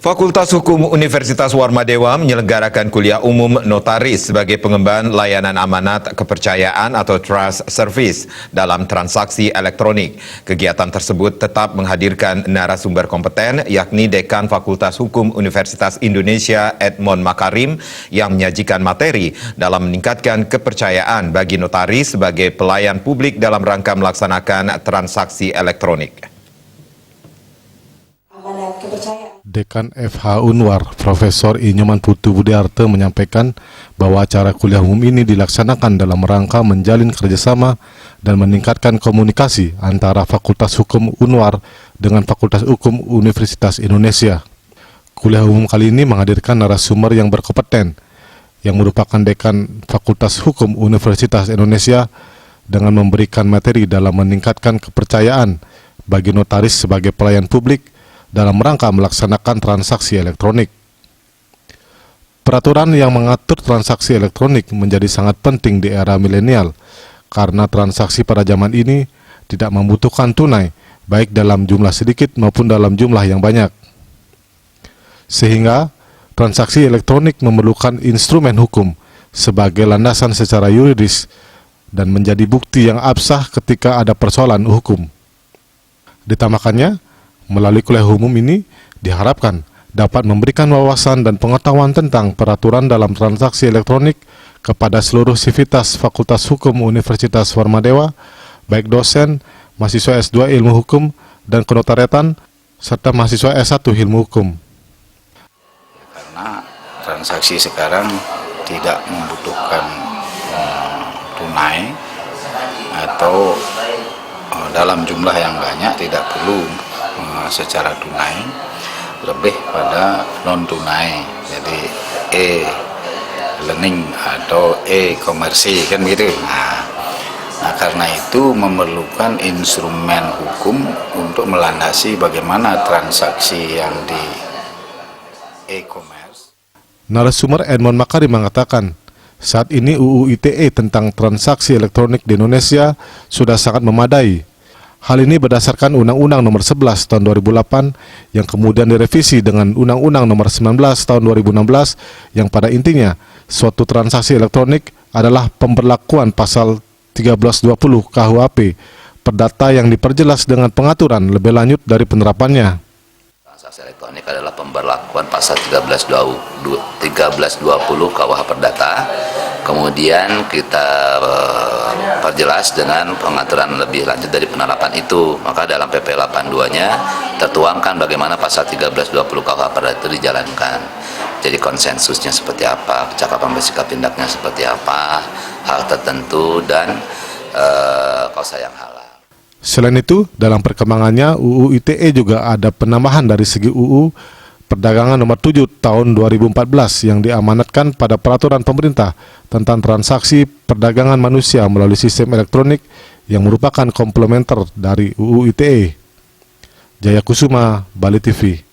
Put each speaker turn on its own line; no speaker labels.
Fakultas Hukum Universitas Warmadewa menyelenggarakan kuliah umum notaris sebagai pengemban layanan amanat kepercayaan atau trust service dalam transaksi elektronik. Kegiatan tersebut tetap menghadirkan narasumber kompeten yakni Dekan Fakultas Hukum Universitas Indonesia Edmond Makarim yang menyajikan materi dalam meningkatkan kepercayaan bagi notaris sebagai pelayan publik dalam rangka melaksanakan transaksi elektronik.
Amanat kepercayaan.
Dekan FH Unwar, Profesor I. Nyoman Putu Budiarte menyampaikan bahwa acara kuliah umum ini dilaksanakan dalam rangka menjalin kerjasama dan meningkatkan komunikasi antara Fakultas Hukum Unwar dengan Fakultas Hukum Universitas Indonesia. Kuliah umum kali ini menghadirkan narasumber yang berkompeten, yang merupakan Dekan Fakultas Hukum Universitas Indonesia dengan memberikan materi dalam meningkatkan kepercayaan bagi notaris sebagai pelayan publik dalam rangka melaksanakan transaksi elektronik. Peraturan yang mengatur transaksi elektronik menjadi sangat penting di era milenial karena transaksi pada zaman ini tidak membutuhkan tunai, baik dalam jumlah sedikit maupun dalam jumlah yang banyak. Sehingga transaksi elektronik memerlukan instrumen hukum sebagai landasan secara yuridis dan menjadi bukti yang absah ketika ada persoalan hukum. Ditambahkannya, melalui kuliah umum ini diharapkan dapat memberikan wawasan dan pengetahuan tentang peraturan dalam transaksi elektronik kepada seluruh sivitas Fakultas Hukum Universitas Warmadewa, baik dosen, mahasiswa S2 Ilmu Hukum dan Kenotariatan, serta mahasiswa S1 Ilmu Hukum.
Karena transaksi sekarang tidak membutuhkan tunai atau dalam jumlah yang banyak, tidak perlu secara tunai, lebih pada non tunai, jadi e-learning atau e-komersi kan begitu. Nah karena itu memerlukan instrumen hukum untuk melandasi bagaimana transaksi yang di e-commerce.
Narasumber Edmond Makarim mengatakan, saat ini UU ITE tentang transaksi elektronik di Indonesia sudah sangat memadai. Hal ini berdasarkan Undang-Undang Nomor 11 Tahun 2008 yang kemudian direvisi dengan Undang-Undang Nomor 19 Tahun 2016 yang pada intinya suatu transaksi elektronik adalah pemberlakuan pasal 1320 KUHP Perdata yang diperjelas dengan pengaturan lebih lanjut dari penerapannya.
Transaksi elektronik adalah pemberlakuan pasal 1320 KUH Perdata. Kemudian kita perjelas dengan pengaturan lebih lanjut dari penerapan itu. Maka dalam PP 82-nya tertuangkan bagaimana pasal 1320 KUH Perdata itu dijalankan. Jadi konsensusnya seperti apa, kecakapan bersikap tindaknya seperti apa, hal tertentu dan kausa yang halal.
Selain itu, dalam perkembangannya UU ITE juga ada penambahan dari segi UU Perdagangan Nomor 7 Tahun 2014 yang diamanatkan pada peraturan pemerintah tentang transaksi perdagangan manusia melalui sistem elektronik yang merupakan komplementer dari UU ITE. Jaya Kusuma, Bali TV.